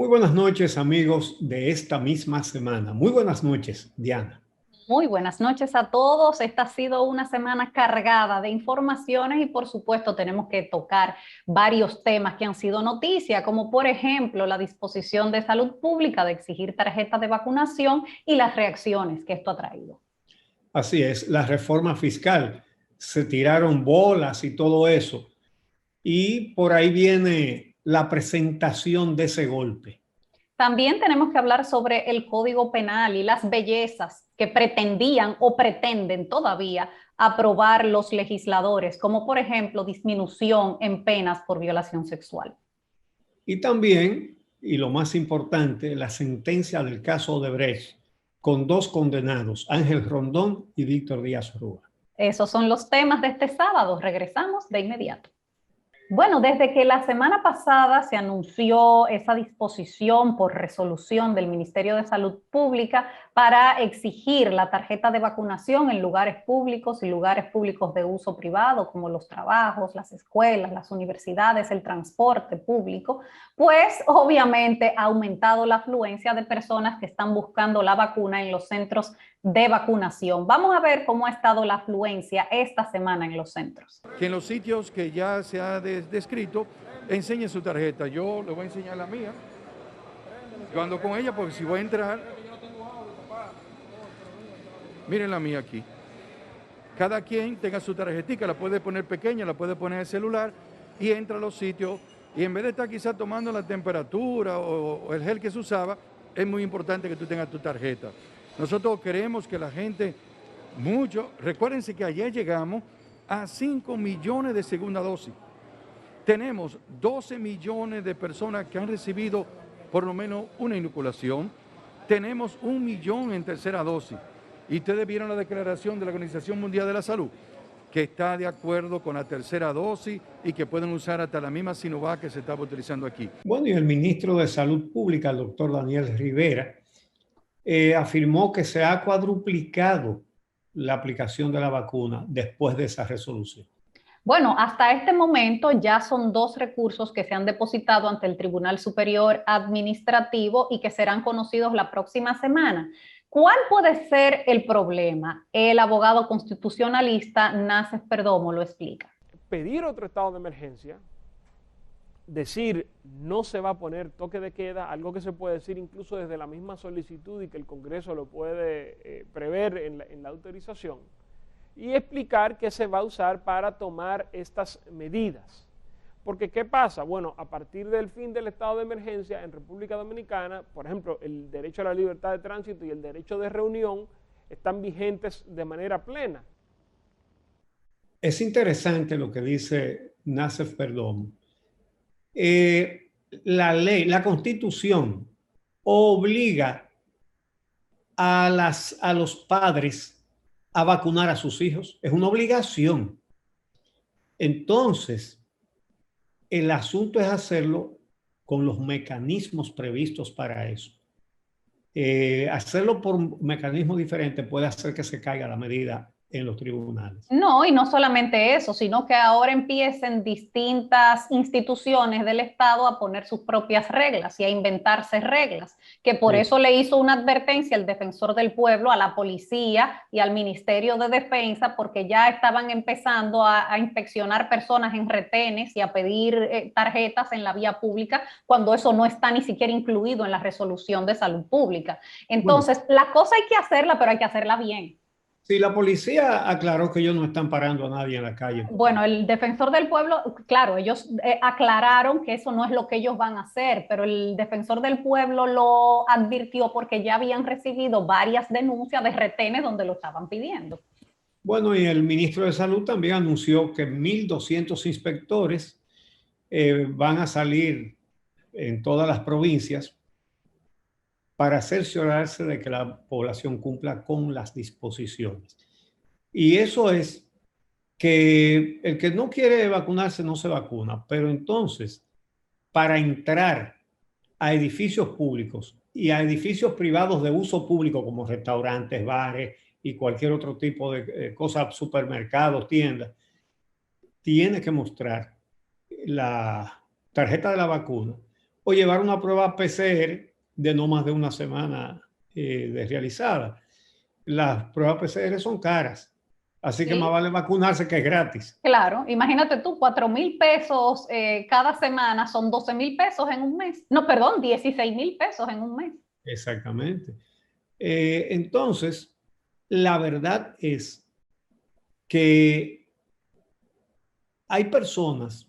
Muy buenas noches, amigos de esta misma semana. Muy buenas noches, Diana. Muy buenas noches a todos. Esta ha sido una semana cargada de informaciones y por supuesto tenemos que tocar varios temas que han sido noticia, como por ejemplo la disposición de salud pública de exigir tarjetas de vacunación y las reacciones que esto ha traído. Así es, la reforma fiscal. Se tiraron bolas y todo eso. Y por ahí viene la presentación de ese golpe. También tenemos que hablar sobre el Código Penal y las bellezas que pretendían o pretenden todavía aprobar los legisladores, como por ejemplo disminución en penas por violación sexual. Y también, y lo más importante, la sentencia del caso Odebrecht con dos condenados, Ángel Rondón y Víctor Díaz Rúa. Esos son los temas de este sábado. Regresamos de inmediato. Bueno, desde que la semana pasada se anunció esa disposición por resolución del Ministerio de Salud Pública para exigir la tarjeta de vacunación en lugares públicos y lugares públicos de uso privado, como los trabajos, las escuelas, las universidades, el transporte público, pues obviamente ha aumentado la afluencia de personas que están buscando la vacuna en los centros de vacunación. Vamos a ver cómo ha estado la afluencia esta semana en los centros. Que en los sitios que ya se ha descrito, enseñe su tarjeta. Yo le voy a enseñar la mía. Yo ando con ella porque si voy a entrar, miren la mía aquí. Cada quien tenga su tarjetita, la puede poner pequeña, la puede poner en el celular y entra a los sitios. Y en vez de estar quizás tomando la temperatura o el gel que se usaba, es muy importante que tú tengas tu tarjeta. Nosotros queremos que la gente, recuérdense que ayer llegamos a 5 millones de segunda dosis. Tenemos 12 millones de personas que han recibido por lo menos una inoculación. Tenemos 1 millón en tercera dosis. Y ustedes vieron la declaración de la Organización Mundial de la Salud, que está de acuerdo con la tercera dosis y que pueden usar hasta la misma Sinovac que se estaba utilizando aquí. Bueno, y el ministro de Salud Pública, el doctor Daniel Rivera, afirmó que se ha cuadruplicado la aplicación de la vacuna después de esa resolución. Bueno, hasta este momento ya son 2 recursos que se han depositado ante el Tribunal Superior Administrativo y que serán conocidos la próxima semana. ¿Cuál puede ser el problema? El abogado constitucionalista Nassef Perdomo lo explica. Pedir otro estado de emergencia, decir no se va a poner toque de queda, algo que se puede decir incluso desde la misma solicitud y que el Congreso lo puede prever en la autorización, y explicar qué se va a usar para tomar estas medidas. Porque ¿qué pasa? Bueno, a partir del fin del estado de emergencia en República Dominicana, por ejemplo, el derecho a la libertad de tránsito y el derecho de reunión están vigentes de manera plena. Es interesante lo que dice Nassef Perdomo. La ley, la Constitución obliga a los padres a vacunar a sus hijos. Es una obligación. Entonces, el asunto es hacerlo con los mecanismos previstos para eso. Hacerlo por mecanismos diferentes puede hacer que se caiga la medida en los tribunales. No, y no solamente eso, sino que ahora empiecen distintas instituciones del Estado a poner sus propias reglas y a inventarse reglas, que por eso le hizo una advertencia el defensor del pueblo a la policía y al Ministerio de Defensa, porque ya estaban empezando a inspeccionar personas en retenes y a pedir tarjetas en la vía pública, cuando eso no está ni siquiera incluido en la resolución de salud pública. Entonces, la cosa hay que hacerla, pero hay que hacerla bien. Sí, la policía aclaró que ellos no están parando a nadie en la calle. Bueno, el defensor del pueblo, claro, ellos aclararon que eso no es lo que ellos van a hacer, pero el defensor del pueblo lo advirtió porque ya habían recibido varias denuncias de retenes donde lo estaban pidiendo. Bueno, y el ministro de Salud también anunció que 1.200 inspectores van a salir en todas las provincias para cerciorarse de que la población cumpla con las disposiciones. Y eso es que el que no quiere vacunarse no se vacuna, pero entonces para entrar a edificios públicos y a edificios privados de uso público como restaurantes, bares y cualquier otro tipo de cosas, supermercados, tiendas, tiene que mostrar la tarjeta de la vacuna o llevar una prueba PCR de no más de una semana de realizada. Las pruebas PCR son caras, así que más Sí, vale vacunarse, que es gratis. claro. Imagínate tú, 4.000 pesos cada semana son 12.000 pesos en un mes. No, perdón, 16.000 pesos en un mes. Exactamente. Entonces, la verdad es que hay personas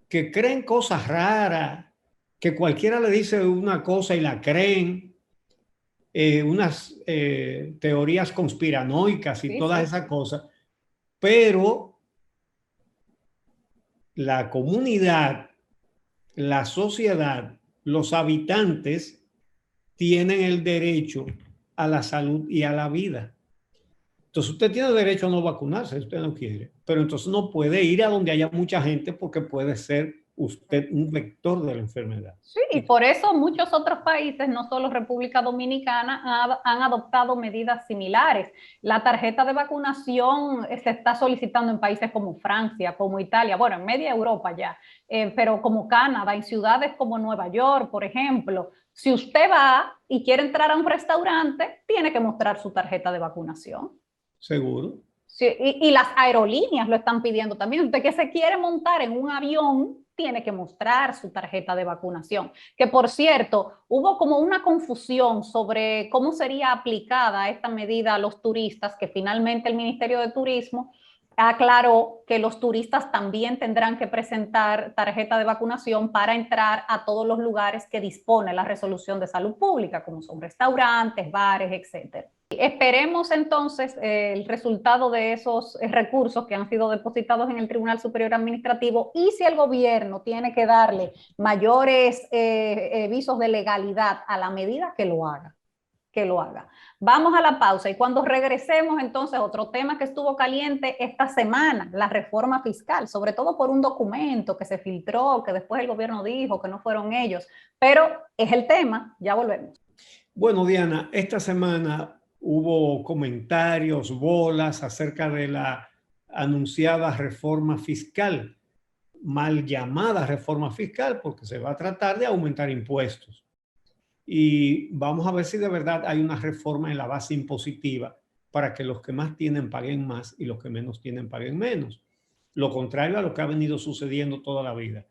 que creen cosas raras, que cualquiera le dice una cosa y la creen, unas teorías conspiranoicas y Sí, todas sí. esas cosas, pero la comunidad, la sociedad, los habitantes tienen el derecho a la salud y a la vida. Entonces usted tiene derecho a no vacunarse si usted no quiere, pero entonces no puede ir a donde haya mucha gente porque puede ser usted un vector de la enfermedad. Sí, y por eso muchos otros países, no solo República Dominicana, han adoptado medidas similares. La tarjeta de vacunación se está solicitando en países como Francia, como Italia, bueno, en media Europa ya, pero como Canadá, en ciudades como Nueva York, por ejemplo. Si usted va y quiere entrar a un restaurante, tiene que mostrar su tarjeta de vacunación. Seguro. Sí, y las aerolíneas lo están pidiendo también. Usted que se quiere montar en un avión tiene que mostrar su tarjeta de vacunación. Que por cierto, hubo como una confusión sobre cómo sería aplicada esta medida a los turistas, que finalmente el Ministerio de Turismo aclaró que los turistas también tendrán que presentar tarjeta de vacunación para entrar a todos los lugares que dispone la resolución de salud pública, como son restaurantes, bares, etcétera. Esperemos entonces el resultado de esos recursos que han sido depositados en el Tribunal Superior Administrativo, y si el gobierno tiene que darle mayores visos de legalidad a la medida, que lo haga. Que lo haga. Vamos a la pausa y cuando regresemos entonces otro tema que estuvo caliente esta semana, la reforma fiscal, sobre todo por un documento que se filtró, que después el gobierno dijo que no fueron ellos, pero es el tema, ya volvemos. Bueno, Diana, esta semana hubo comentarios, bolas acerca de la anunciada reforma fiscal, mal llamada reforma fiscal, porque se va a tratar de aumentar impuestos. Y vamos a ver si de verdad hay una reforma en la base impositiva para que los que más tienen paguen más y los que menos tienen paguen menos. Lo contrario a lo que ha venido sucediendo toda la vida.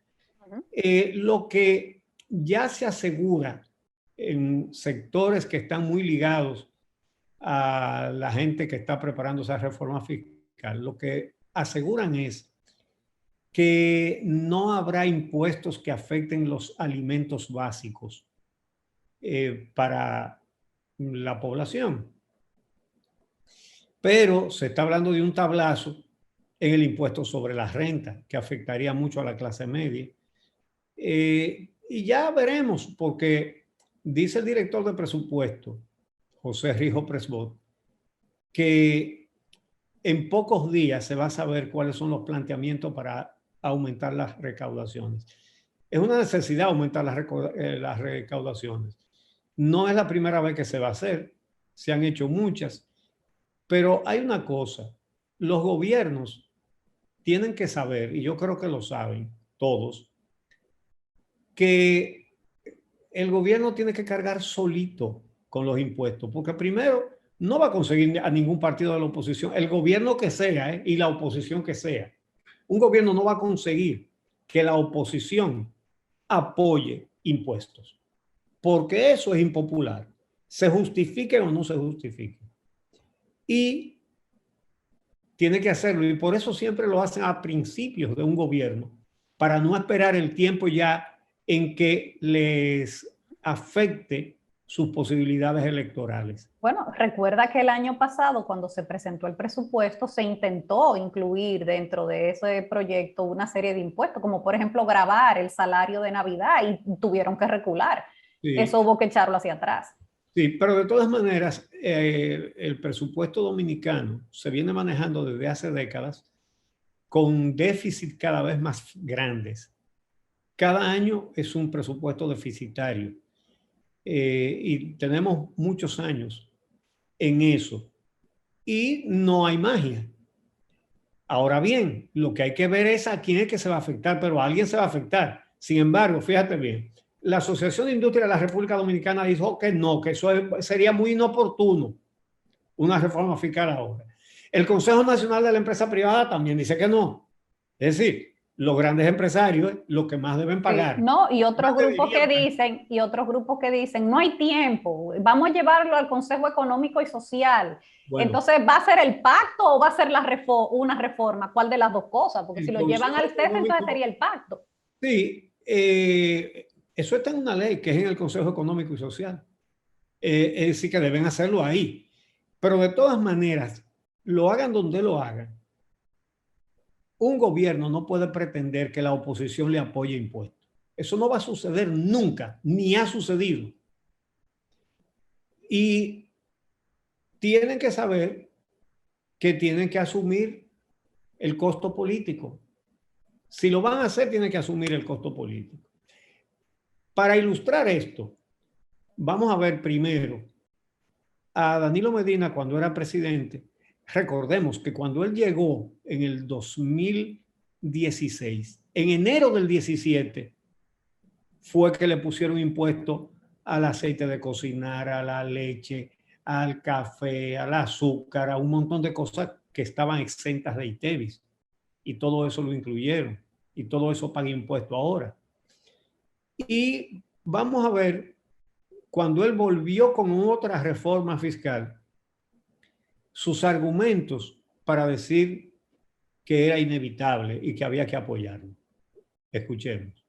Lo que ya se asegura en sectores que están muy ligados a la gente que está preparando esa reforma fiscal, lo que aseguran es que no habrá impuestos que afecten los alimentos básicos para la población. Pero se está hablando de un tablazo en el impuesto sobre la renta, que afectaría mucho a la clase media. Y ya veremos, porque dice el director de presupuesto, José Rijo Presbot, que en pocos días se va a saber cuáles son los planteamientos para aumentar las recaudaciones. Es una necesidad aumentar las recaudaciones. No es la primera vez que se va a hacer, se han hecho muchas, pero hay una cosa, los gobiernos tienen que saber, y yo creo que lo saben todos, que el gobierno tiene que cargar solito con los impuestos, porque primero no va a conseguir a ningún partido de la oposición, el gobierno que sea, y la oposición que sea. Un gobierno no va a conseguir que la oposición apoye impuestos, porque eso es impopular, se justifique o no se justifique. Y tiene que hacerlo, y por eso siempre lo hacen a principios de un gobierno, para no esperar el tiempo ya en que les afecte sus posibilidades electorales. Bueno, recuerda que el año pasado, cuando se presentó el presupuesto, se intentó incluir dentro de ese proyecto una serie de impuestos, como por ejemplo gravar el salario de Navidad, y tuvieron que recular. Sí, Eso hubo que echarlo hacia atrás. sí, pero de todas maneras, el presupuesto dominicano se viene manejando desde hace décadas con déficit cada vez más grandes. Cada año es un presupuesto deficitario y tenemos muchos años en eso y no hay magia. Ahora bien, lo que hay que ver es a quién es que se va a afectar, pero a alguien se va a afectar. Sin embargo, fíjate bien, la Asociación de Industria de la República Dominicana dijo que no, que eso sería muy inoportuno, una reforma fiscal ahora. El Consejo Nacional de la Empresa Privada también dice que no. Es decir, los grandes empresarios, los que más deben pagar. Sí, no, y otros grupos que dicen, no hay tiempo, vamos a llevarlo al Consejo Económico y Social. Bueno, entonces, ¿va a ser el pacto o va a ser una reforma? ¿Cuál de las dos cosas? Porque si lo llevan al CES, entonces sería el pacto. Sí, eso está en una ley que es en el Consejo Económico y Social. Es decir, que deben hacerlo ahí. Pero de todas maneras, lo hagan donde lo hagan. Un gobierno no puede pretender que la oposición le apoye impuestos. Eso no va a suceder nunca, ni ha sucedido. Y tienen que saber que tienen que asumir el costo político. Si lo van a hacer, tienen que asumir el costo político. Para ilustrar esto, vamos a ver primero a Danilo Medina cuando era presidente. Recordemos que cuando él llegó en el 2016, en enero del 17, fue que le pusieron impuesto al aceite de cocinar, a la leche, al café, al azúcar, a un montón de cosas que estaban exentas de ITEVIS. Y todo eso lo incluyeron. Y todo eso paga impuesto ahora. Y vamos a ver, cuando él volvió con otra reforma fiscal, sus argumentos para decir que era inevitable y que había que apoyarlo. Escuchemos.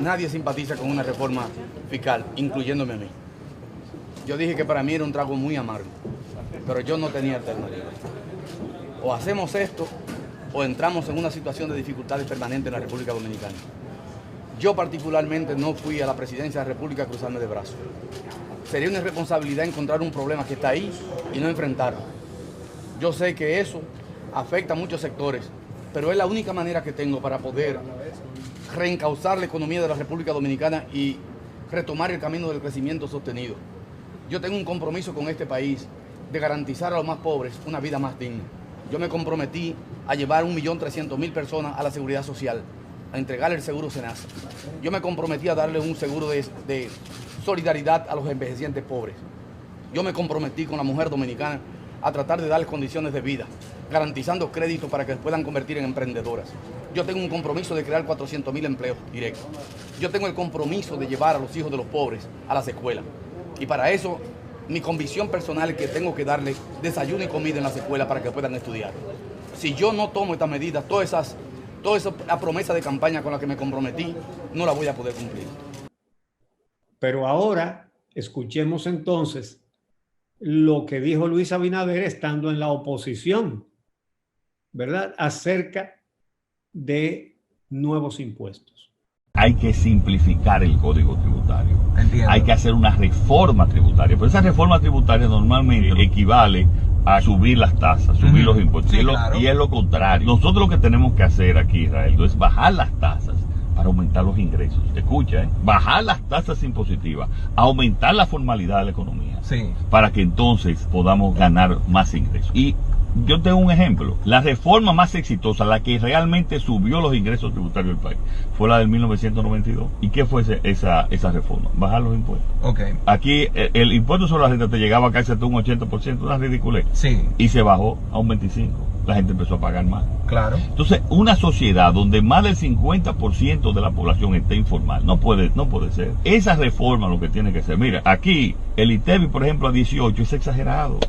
Nadie simpatiza con una reforma fiscal, incluyéndome a mí. Yo dije que para mí era un trago muy amargo, pero yo no tenía alternativa. O hacemos esto o entramos en una situación de dificultades permanentes en la República Dominicana. Yo particularmente no fui a la presidencia de la República a cruzarme de brazos. Sería una irresponsabilidad encontrar un problema que está ahí y no enfrentarlo. Yo sé que eso afecta a muchos sectores, pero es la única manera que tengo para poder reencauzar la economía de la República Dominicana y retomar el camino del crecimiento sostenido. Yo tengo un compromiso con este país de garantizar a los más pobres una vida más digna. Yo me comprometí a llevar 1.300.000 personas a la seguridad social, a entregarle el seguro SENASA. Yo me comprometí a darle un seguro de solidaridad a los envejecientes pobres. Yo me comprometí con la mujer dominicana a tratar de darles condiciones de vida, garantizando créditos para que se puedan convertir en emprendedoras. Yo tengo un compromiso de crear 400.000 empleos directos. Yo tengo el compromiso de llevar a los hijos de los pobres a las escuelas. Y para eso, mi convicción personal es que tengo que darles desayuno y comida en las escuelas para que puedan estudiar. Si yo no tomo estas medidas, toda esa promesa de campaña con la que me comprometí, no la voy a poder cumplir. Pero ahora, escuchemos entonces lo que dijo Luis Abinader estando en la oposición, ¿verdad? Acerca de nuevos impuestos. Hay que simplificar el código tributario. Entiendo. Hay que hacer una reforma tributaria. Pero esa reforma tributaria normalmente equivale a subir las tasas, subir los impuestos. Sí, y es lo contrario. Nosotros lo que tenemos que hacer aquí, Israel, es bajar las tasas para aumentar los ingresos. Escucha, bajar las tasas impositivas, aumentar la formalidad de la economía, para que entonces podamos ganar más ingresos. Y yo tengo un ejemplo. La reforma más exitosa, la que realmente subió los ingresos tributarios del país, fue la del 1992. ¿Y qué fue esa reforma? Bajar los impuestos. Okay. Aquí el impuesto sobre la renta te llegaba casi hasta un 80%, una ridiculez. Sí. Y se bajó a un 25%. La gente empezó a pagar más. Claro. Entonces, una sociedad donde más del 50% de la población esté informal, no puede ser. Esa reforma lo que tiene que ser. Mira, aquí el ITEVI, por ejemplo, a 18 es exagerado.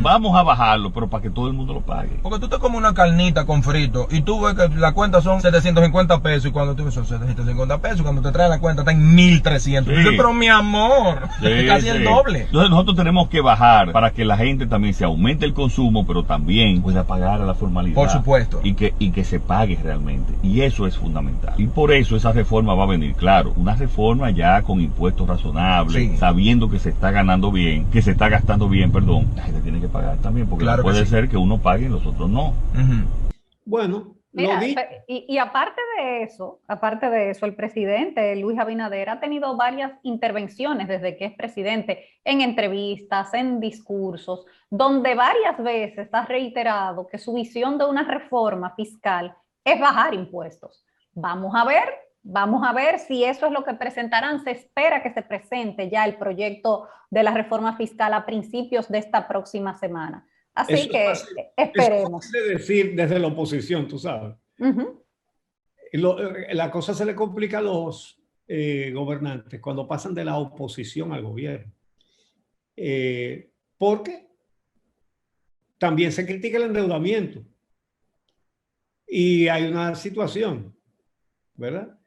Vamos a bajarlo, pero para que todo el mundo lo pague. Porque tú te comes una carnita con frito y tú ves que la cuenta son 750 pesos y cuando tú ves son 750 pesos, cuando te traen la cuenta está en 1.300. Sí. Pero mi amor, es casi el doble. Entonces nosotros tenemos que bajar para que la gente también se aumente el consumo, pero también pueda pagar a la formalidad. Por supuesto. Y que se pague realmente. Y eso es fundamental. Y por eso esa reforma va a venir, claro, una reforma ya con impuestos razonables, sabiendo que se está ganando bien, que se está gastando bien, perdón. La gente tiene que pagar también, porque claro, no puede ser que uno pague y los otros no. Bueno, mira, y aparte de eso, el presidente Luis Abinader ha tenido varias intervenciones desde que es presidente, en entrevistas, en discursos, donde varias veces ha reiterado que su visión de una reforma fiscal es bajar impuestos. Vamos a ver Vamos a ver si eso es lo que presentarán. Se espera que se presente ya el proyecto de la reforma fiscal a principios de esta próxima semana. Así Eso que esperemos. Es decir, desde la oposición, tú sabes. La cosa se le complica a los gobernantes cuando pasan de la oposición al gobierno. Porque también se critica el endeudamiento. Y hay una situación, ¿verdad?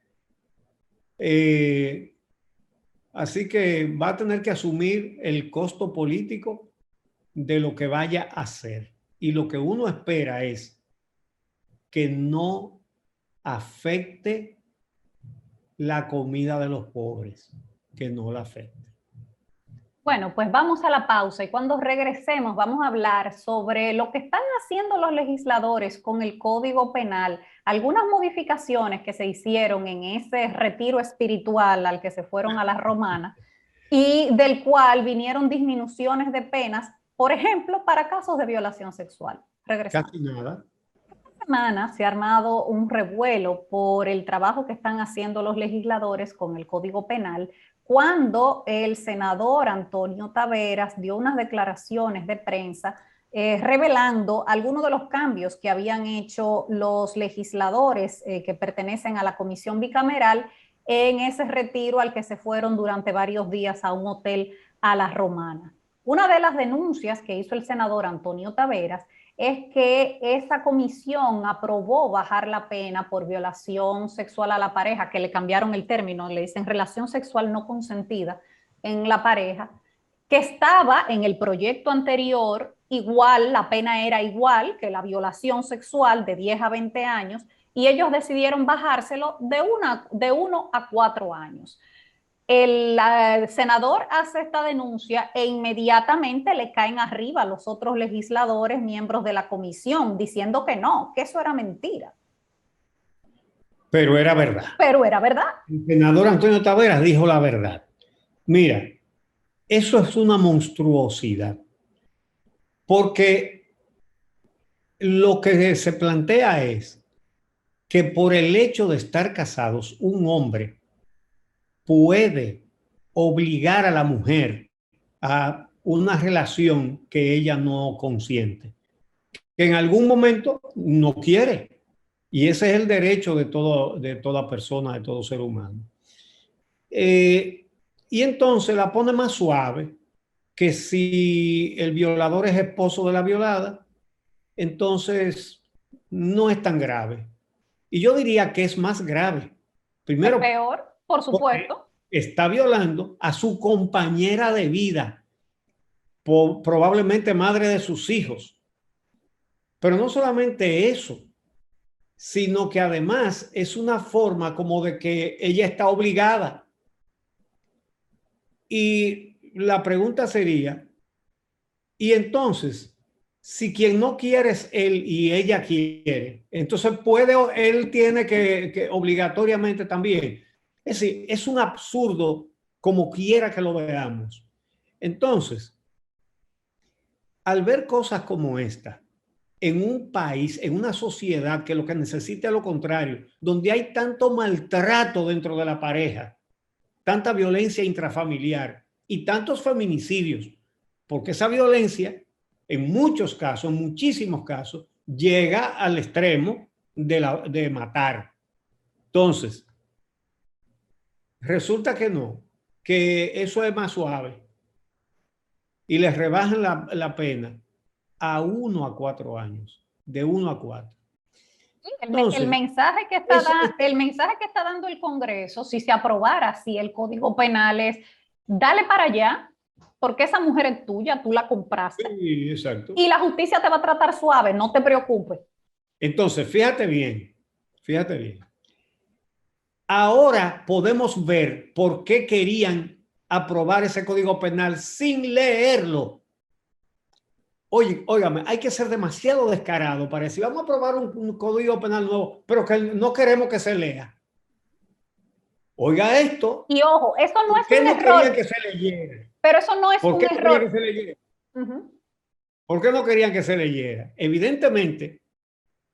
Así que va a tener que asumir el costo político de lo que vaya a hacer. Y lo que uno espera es que no afecte la comida de los pobres, que no la afecte. Bueno, pues vamos a la pausa y cuando regresemos vamos a hablar sobre lo que están haciendo los legisladores con el Código Penal, algunas modificaciones que se hicieron en ese retiro espiritual al que se fueron a la Romana y del cual vinieron disminuciones de penas, por ejemplo, para casos de violación sexual. Regresamos. Casi nada. Esta semana se ha armado un revuelo por el trabajo que están haciendo los legisladores con el Código Penal, cuando el senador Antonio Taveras dio unas declaraciones de prensa revelando algunos de los cambios que habían hecho los legisladores que pertenecen a la comisión bicameral en ese retiro al que se fueron durante varios días a un hotel a la Romana. Una de las denuncias que hizo el senador Antonio Taveras es que esa comisión aprobó bajar la pena por violación sexual a la pareja, que le cambiaron el término, le dicen relación sexual no consentida en la pareja, que estaba en el proyecto anterior igual, la pena era igual que la violación sexual de 10 a 20 años, y ellos decidieron bajárselo de 1 a 4 años. El senador hace esta denuncia e inmediatamente le caen arriba a los otros legisladores, miembros de la comisión, diciendo que no, que eso era mentira. Pero era verdad. Pero era verdad. El senador Antonio Taveras dijo la verdad. Mira, eso es una monstruosidad. Porque lo que se plantea es que por el hecho de estar casados, un hombre puede obligar a la mujer a una relación que ella no consiente, que en algún momento no quiere. Y ese es el derecho de toda persona, de todo ser humano. Y entonces la pone más suave, que si el violador es esposo de la violada, entonces no es tan grave. Y yo diría que es más grave. Primero, es peor. Por supuesto. Está violando a su compañera de vida, probablemente madre de sus hijos. Pero no solamente eso, sino que además es una forma como de que ella está obligada. Y la pregunta sería, y entonces, si quien no quiere es él y ella quiere, entonces él tiene que obligatoriamente también. Es decir, es un absurdo como quiera que lo veamos. Entonces, al ver cosas como esta, en un país, en una sociedad que lo que necesita es lo contrario, donde hay tanto maltrato dentro de la pareja, tanta violencia intrafamiliar y tantos feminicidios, porque esa violencia, en muchos casos, en muchísimos casos, llega al extremo de matar. Entonces, resulta que no, que eso es más suave y les rebajan la pena a 1 a 4 años, de 1 a 4. Entonces, el mensaje que está dando el Congreso, si se aprobara, si el Código Penal es, dale para allá, porque esa mujer es tuya, tú la compraste. Sí, exacto. Y la justicia te va a tratar suave, no te preocupes. Entonces, fíjate bien. Ahora podemos ver por qué querían aprobar ese Código Penal sin leerlo. Óigame, hay que ser demasiado descarado para decir, vamos a aprobar un Código Penal nuevo, pero que no queremos que se lea. Oiga esto. Y ojo, eso no es un error. ¿Por qué no querían que se leyera? Pero eso no es un error. ¿Por qué no querían que se leyera? Evidentemente,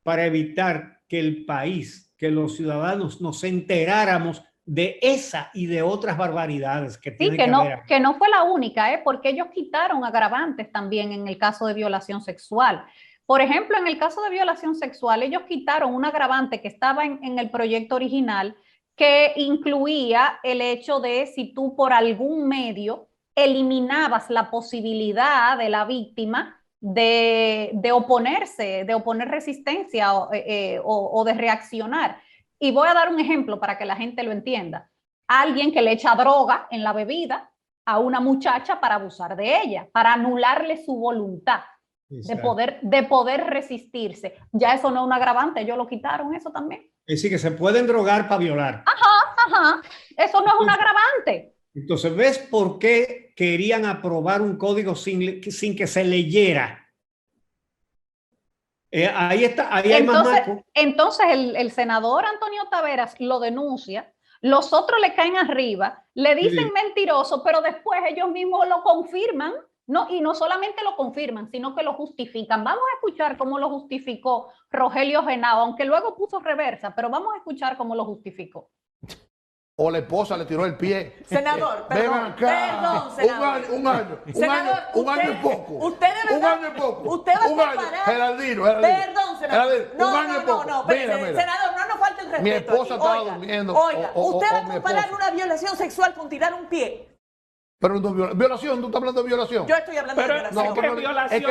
para evitar que el país, que los ciudadanos nos enteráramos de esa y de otras barbaridades que tienen que haber. Que no fue la única, porque ellos quitaron agravantes también en el caso de violación sexual. Por ejemplo, en el caso de violación sexual, ellos quitaron un agravante que estaba en el proyecto original, que incluía el hecho de si tú por algún medio eliminabas la posibilidad de la víctima de oponerse, de oponer resistencia o de reaccionar. Y voy a dar un ejemplo para que la gente lo entienda. Alguien que le echa droga en la bebida a una muchacha para abusar de ella, para anularle su voluntad de poder resistirse. Ya eso no es un agravante, ellos lo quitaron eso también. Es decir, que se pueden drogar para violar. Ajá. Eso no es un agravante. Entonces, ¿ves por qué querían aprobar un código sin que se leyera? Ahí está, ahí hay más marco. Entonces el senador Antonio Taveras lo denuncia, los otros le caen arriba, le dicen mentiroso, pero después ellos mismos lo confirman, ¿no? Y no solamente lo confirman, sino que lo justifican. Vamos a escuchar cómo lo justificó Rogelio Genao, aunque luego puso reversa, pero vamos a escuchar cómo lo justificó. O la esposa le tiró el pie. Senador, perdón. Vengan acá. Perdón, senador. Un año y poco. Usted de verdad. Un año y poco. Usted va a parar. Geraldino. Perdón, senador. Un año y poco. No, senador, no nos falte el respeto. Mi esposa aquí. estaba durmiendo. Oiga, usted va a comparar una violación sexual con tirar un pie. Pero no, violación, ¿tú estás hablando de violación? Yo estoy hablando de violación. No, es que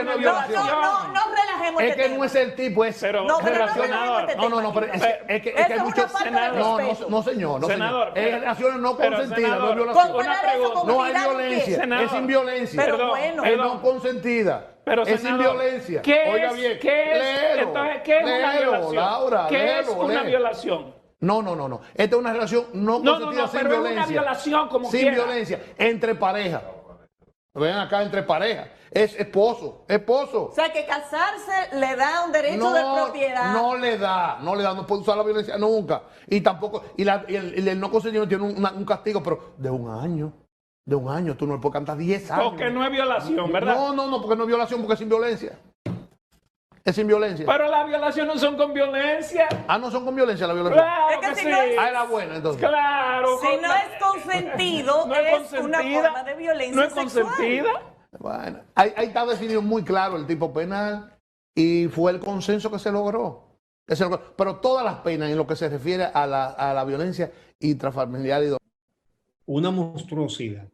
no es violación. No relajemos Es que no es el tipo, es relacionador. No, pero es que hay muchos. No, señor. Es relaciones no consentidas, no es violación. No hay violencia, es sin violencia. Pero bueno. Es no consentida. Es sin violencia. Oiga bien. Entonces, ¿qué es una violación? Laura, ¿Qué es una violación? No. Esta es una relación no consentida sin pero violencia. Es una violación como sin violencia, entre parejas. Ven acá, entre parejas. Es esposo. O sea, que casarse le da un derecho de propiedad. No le da, no puede usar la violencia nunca. Y tampoco, el no consentimiento tiene un castigo, pero de un año. De un año, tú no le puedes cantar 10 años. Porque no es violación, ¿verdad? No, porque no es violación, porque es sin violencia. Es sin violencia. Pero las violaciones no son con violencia. No son con violencia la violación. Claro que sí. Era buena, entonces. Claro. Si no es consentido, no es una forma de violencia no es consentida. sexual. Bueno, ahí está definido muy claro el tipo penal y fue el consenso que se logró. Pero todas las penas en lo que se refiere a la violencia intrafamiliar y una monstruosidad.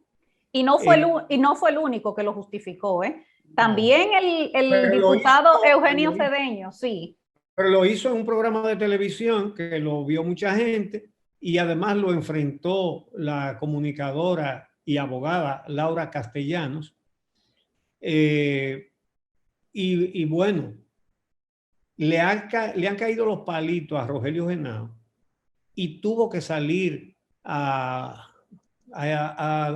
Y no fue el único que lo justificó, ¿eh? También el diputado Eugenio Cedeño, sí. Pero lo hizo en un programa de televisión que lo vio mucha gente y además lo enfrentó la comunicadora y abogada Laura Castellanos. Y bueno, le han caído los palitos a Rogelio Genao y tuvo que salir a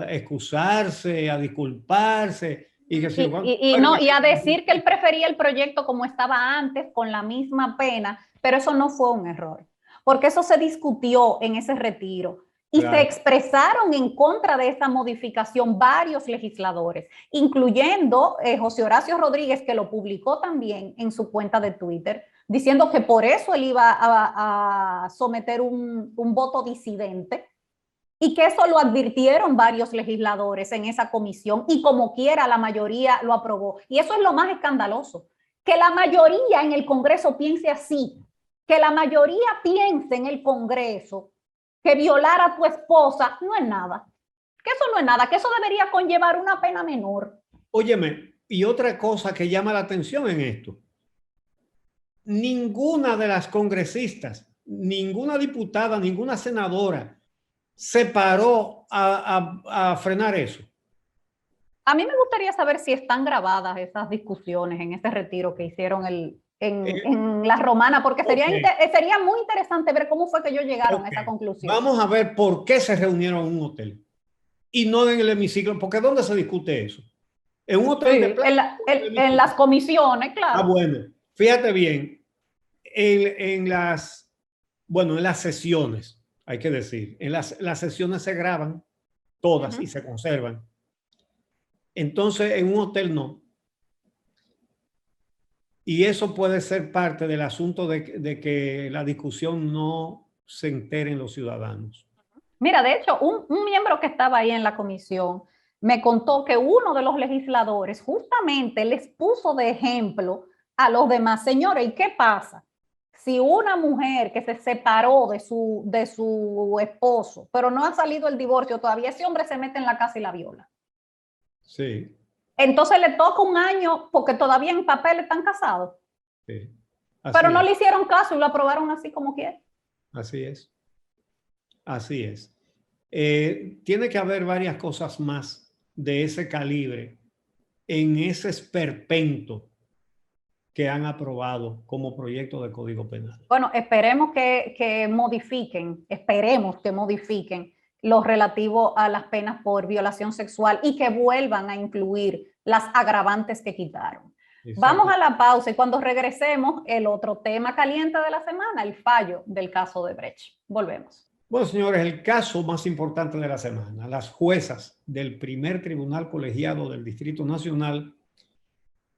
excusarse, a disculparse. Y a decir que él prefería el proyecto como estaba antes, con la misma pena, pero eso no fue un error, porque eso se discutió en ese retiro y se expresaron en contra de esa modificación varios legisladores, incluyendo José Horacio Rodríguez, que lo publicó también en su cuenta de Twitter, diciendo que por eso él iba a someter un voto disidente. Y que eso lo advirtieron varios legisladores en esa comisión y como quiera la mayoría lo aprobó. Y eso es lo más escandaloso, que la mayoría en el Congreso piense así, que la mayoría piense en el Congreso que violar a tu esposa no es nada, que eso no es nada, que eso debería conllevar una pena menor. Óyeme, y otra cosa que llama la atención en esto, ninguna de las congresistas, ninguna diputada, ninguna senadora se paró a frenar eso. A mí me gustaría saber si están grabadas esas discusiones en ese retiro que hicieron en La Romana, porque sería muy interesante ver cómo fue que ellos llegaron a esa conclusión. Vamos a ver por qué se reunieron en un hotel y no en el hemiciclo, porque ¿dónde se discute eso? En un hotel de playa. En las comisiones, claro. Bueno, fíjate bien, en las sesiones. Hay que decir, en las sesiones se graban todas y se conservan. Entonces, en un hotel no. Y eso puede ser parte del asunto de que la discusión no se entere en los ciudadanos. Mira, de hecho, un miembro que estaba ahí en la comisión me contó que uno de los legisladores justamente les puso de ejemplo a los demás. Señores, ¿y qué pasa? Si una mujer que se separó de su esposo, pero no ha salido el divorcio todavía, ese hombre se mete en la casa y la viola. Sí. Entonces le toca un año porque todavía en papel están casados. Sí. Pero no le hicieron caso y lo aprobaron así como quiera. Así es. Así es. Tiene que haber varias cosas más de ese calibre en ese esperpento que han aprobado como proyecto de Código Penal. Bueno, esperemos que modifiquen lo relativo a las penas por violación sexual y que vuelvan a incluir las agravantes que quitaron. Exacto. Vamos a la pausa y cuando regresemos, el otro tema caliente de la semana, el fallo del caso de Brecht. Volvemos. Bueno, señores, el caso más importante de la semana. Las juezas del primer tribunal colegiado del Distrito Nacional,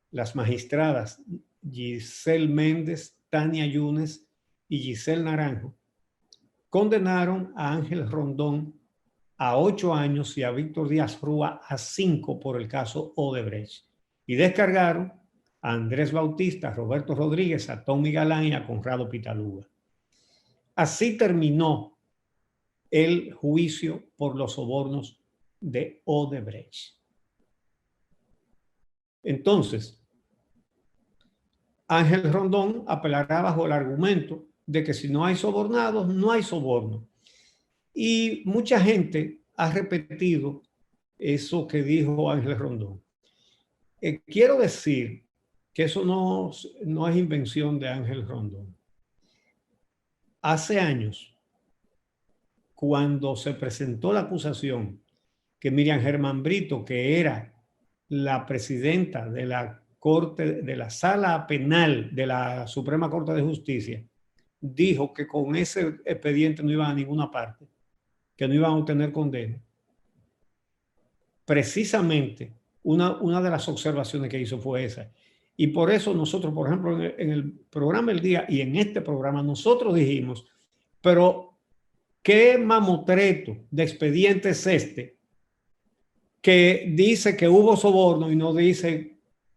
las magistradas Giselle Méndez, Tania Yunes y Giselle Naranjo, condenaron a Ángel Rondón a 8 años y a Víctor Díaz Rúa a 5 por el caso Odebrecht. Y descargaron a Andrés Bautista, a Roberto Rodríguez, a Tommy Galán y a Conrado Pitaluga. Así terminó el juicio por los sobornos de Odebrecht. Entonces, Ángel Rondón apelará bajo el argumento de que si no hay sobornados, no hay soborno. Y mucha gente ha repetido eso que dijo Ángel Rondón. Quiero decir que eso no es invención de Ángel Rondón. Hace años, cuando se presentó la acusación que Miriam Germán Brito, que era la presidenta de la Corte, de la Sala Penal de la Suprema Corte de Justicia, dijo que con ese expediente no iban a ninguna parte, que no iban a obtener condena. Precisamente, una de las observaciones que hizo fue esa. Y por eso nosotros, por ejemplo, en el programa El Día y en este programa, nosotros dijimos, pero ¿qué mamotreto de expediente es este que dice que hubo soborno y no dice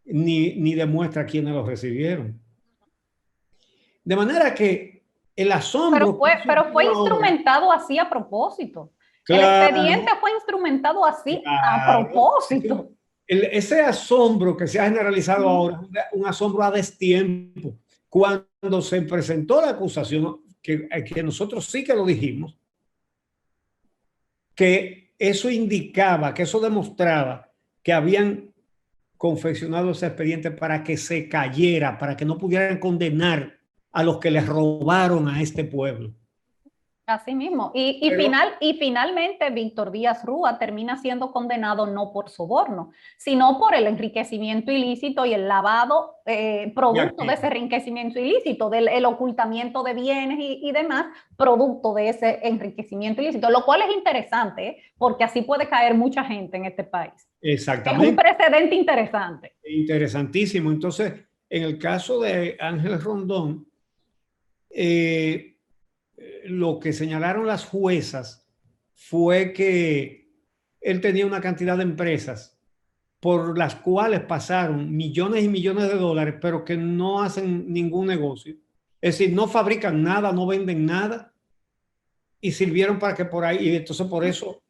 ni demuestra quiénes lo recibieron? De manera que el asombro... Pero fue instrumentado así a propósito. Claro, el expediente fue instrumentado así a propósito. Ese asombro que se ha generalizado ahora es un asombro a destiempo. Cuando se presentó la acusación, que nosotros sí que lo dijimos, que eso indicaba, que eso demostraba que habían confeccionado ese expediente para que se cayera, para que no pudieran condenar a los que les robaron a este pueblo. Así mismo. Y finalmente Víctor Díaz Rúa termina siendo condenado no por soborno, sino por el enriquecimiento ilícito y el lavado producto de ese enriquecimiento ilícito, del ocultamiento de bienes y demás, producto de ese enriquecimiento ilícito, lo cual es interesante, porque así puede caer mucha gente en este país. Exactamente. Es un precedente interesante. Interesantísimo. Entonces, en el caso de Ángel Rondón, lo que señalaron las juezas fue que él tenía una cantidad de empresas por las cuales pasaron millones y millones de dólares, pero que no hacen ningún negocio. Es decir, no fabrican nada, no venden nada y sirvieron para que por ahí, y entonces por eso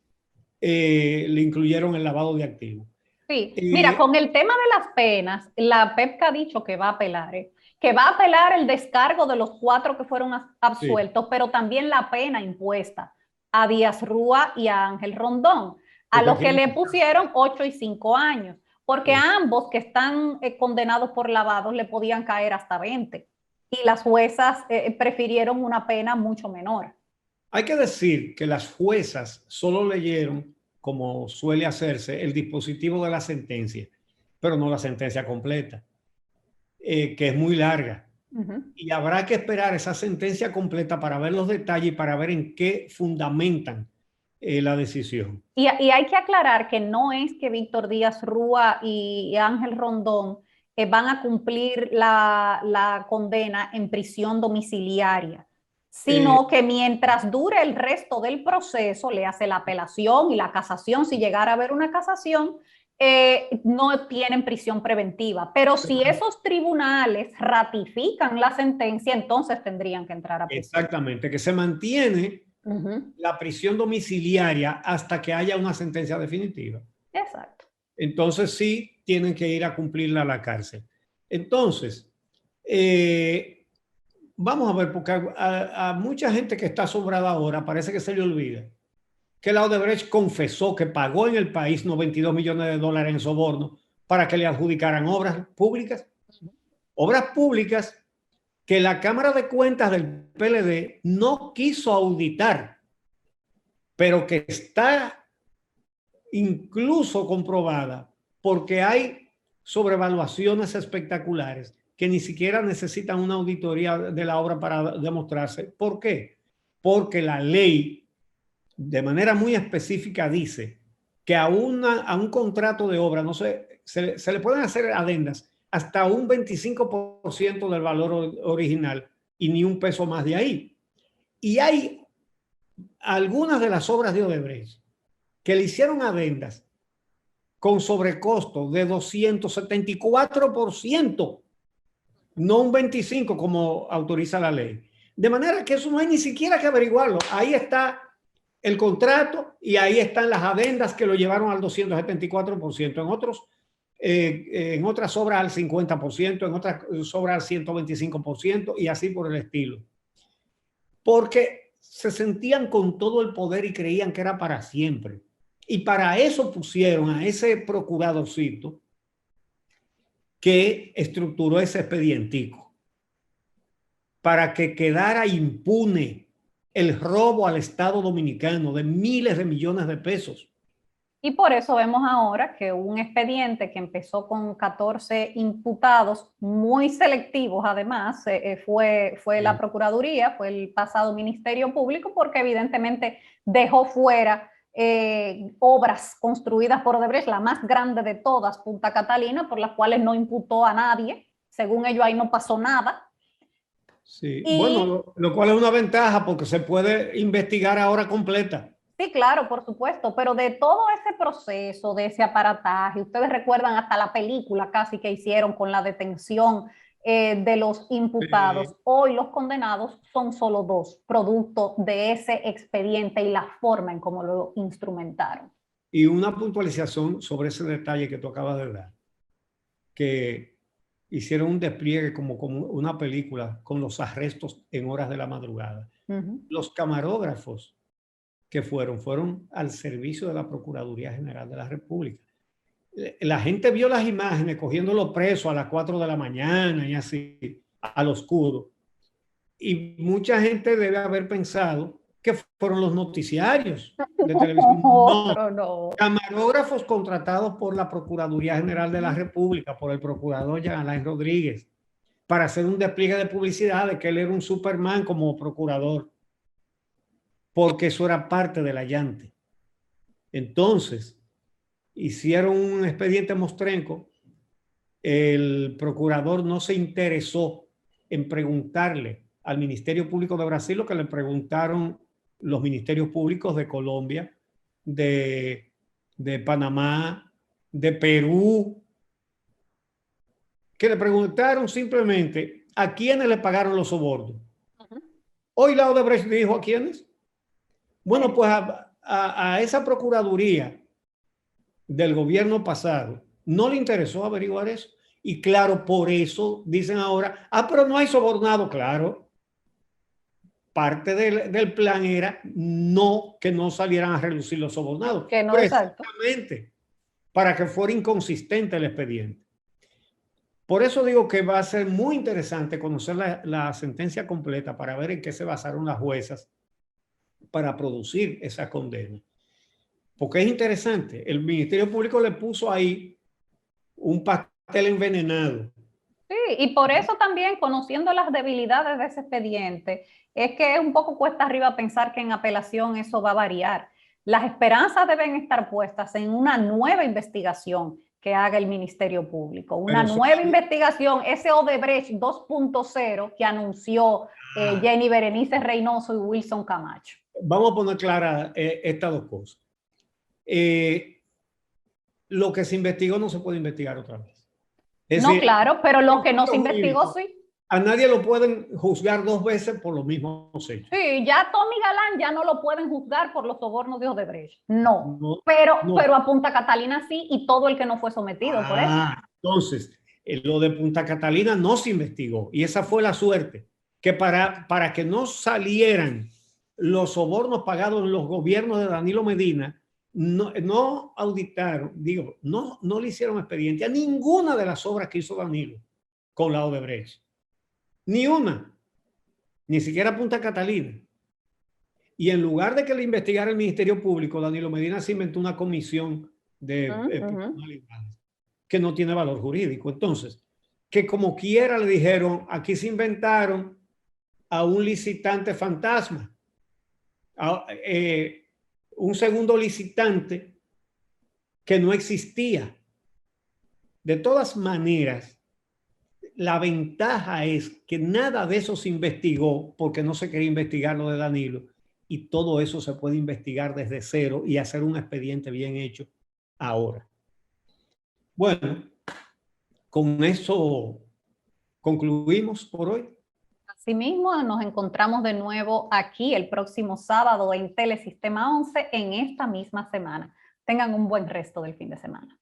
le incluyeron el lavado de activos. Sí, mira, con el tema de las penas, la PEPCA ha dicho que va a apelar, que va a apelar el descargo de los 4 que fueron absueltos, sí, pero también la pena impuesta a Díaz Rúa y a Ángel Rondón, a los que le pusieron 8 y 5 años, porque sí, a ambos que están condenados por lavados le podían caer hasta 20, y las juezas prefirieron una pena mucho menor. Hay que decir que las juezas solo leyeron, como suele hacerse, el dispositivo de la sentencia, pero no la sentencia completa, que es muy larga. Y habrá que esperar esa sentencia completa para ver los detalles y para ver en qué fundamentan la decisión. Y hay que aclarar que no es que Víctor Díaz Rúa y Ángel Rondón van a cumplir la condena en prisión domiciliaria, sino que mientras dure el resto del proceso, le hace la apelación y la casación, si llegara a haber una casación, no tienen prisión preventiva. Pero si esos tribunales ratifican la sentencia, entonces tendrían que entrar a prisión. Exactamente, que se mantiene la prisión domiciliaria hasta que haya una sentencia definitiva. Exacto. Entonces sí tienen que ir a cumplirla a la cárcel. Entonces, vamos a ver, porque a mucha gente que está asombrada ahora parece que se le olvida que la Odebrecht confesó que pagó en el país $92 millones en soborno para que le adjudicaran obras públicas. Obras públicas que la Cámara de Cuentas del PLD no quiso auditar, pero que está incluso comprobada porque hay sobrevaluaciones espectaculares que ni siquiera necesitan una auditoría de la obra para demostrarse. ¿Por qué? Porque la ley de manera muy específica dice que a un contrato de obra se le pueden hacer adendas hasta un 25% del valor original y ni un peso más de ahí. Y hay algunas de las obras de Odebrecht que le hicieron adendas con sobrecosto de 274%, no un 25% como autoriza la ley. De manera que eso no hay ni siquiera que averiguarlo. Ahí está el contrato y ahí están las adendas que lo llevaron al 274%. En otras obras al 50%, en otras obras al 125% y así por el estilo. Porque se sentían con todo el poder y creían que era para siempre. Y para eso pusieron a ese procuradorcito que estructuró ese expedientico, para que quedara impune el robo al Estado Dominicano de miles de millones de pesos. Y por eso vemos ahora que un expediente que empezó con 14 imputados, muy selectivos además, fue la Procuraduría, fue el pasado Ministerio Público, porque evidentemente dejó fuera obras construidas por Odebrecht, la más grande de todas, Punta Catalina, por las cuales no imputó a nadie. Según ellos ahí no pasó nada. Sí, bueno, lo cual es una ventaja porque se puede investigar ahora completa. Sí, claro, por supuesto, pero de todo ese proceso, de ese aparataje, ustedes recuerdan hasta la película casi que hicieron con la detención de los imputados. Hoy los condenados son solo 2, producto de ese expediente y la forma en cómo lo instrumentaron. Y una puntualización sobre ese detalle que tú acabas de dar, que hicieron un despliegue como una película con los arrestos en horas de la madrugada. Los camarógrafos que fueron al servicio de la Procuraduría General de la República. La gente vio las imágenes cogiéndolo preso a las 4 de la mañana y así, al oscuro. Y mucha gente debe haber pensado que fueron los noticiarios de televisión. No. Camarógrafos contratados por la Procuraduría General de la República, por el procurador Jean Alain Rodríguez, para hacer un despliegue de publicidad de que él era un Superman como procurador, porque eso era parte del allante. Entonces, hicieron un expediente mostrenco. El procurador no se interesó en preguntarle al Ministerio Público de Brasil lo que le preguntaron los ministerios públicos de Colombia, de Panamá, de Perú, que le preguntaron simplemente a quiénes le pagaron los sobornos. Hoy la Odebrecht dijo a quiénes. Bueno, pues a esa procuraduría del gobierno pasado no le interesó averiguar eso. Y claro, por eso dicen ahora, pero no hay sobornado. Claro, parte del plan era que no salieran a relucir los sobornados. Que no, precisamente para que fuera inconsistente el expediente. Por eso digo que va a ser muy interesante conocer la sentencia completa para ver en qué se basaron las juezas para producir esa condena. Porque es interesante, el Ministerio Público le puso ahí un pastel envenenado. Sí, y por eso también, conociendo las debilidades de ese expediente, es que es un poco cuesta arriba pensar que en apelación eso va a variar. Las esperanzas deben estar puestas en una nueva investigación que haga el Ministerio Público. Una Pero nueva investigación, ese Odebrecht 2.0 que anunció Jenny Berenice Reynoso y Wilson Camacho. Vamos a poner claras estas dos cosas. Lo que se investigó no se puede investigar otra vez. Es no, decir, claro, pero lo que no se investigó, sí. A nadie lo pueden juzgar 2 veces por los mismos hechos. Sí, ya Tommy Galán ya no lo pueden juzgar por los sobornos de Odebrecht. No, pero a Punta Catalina sí, y todo el que no fue sometido por eso. Entonces, lo de Punta Catalina no se investigó, y esa fue la suerte, que para que no salieran los sobornos pagados en los gobiernos de Danilo Medina, no auditaron, no le hicieron expediente a ninguna de las obras que hizo Danilo con la Odebrecht. Ni una, ni siquiera Punta Catalina. Y en lugar de que le investigara el Ministerio Público, Danilo Medina se inventó una comisión de personalidades que no tiene valor jurídico. Entonces, que como quiera le dijeron, aquí se inventaron a un licitante fantasma, un segundo licitante que no existía. De todas maneras, la ventaja es que nada de eso se investigó porque no se quería investigar lo de Danilo, y todo eso se puede investigar desde cero y hacer un expediente bien hecho ahora. Bueno, con eso concluimos por hoy. Asimismo, nos encontramos de nuevo aquí el próximo sábado en Telesistema 11 en esta misma semana. Tengan un buen resto del fin de semana.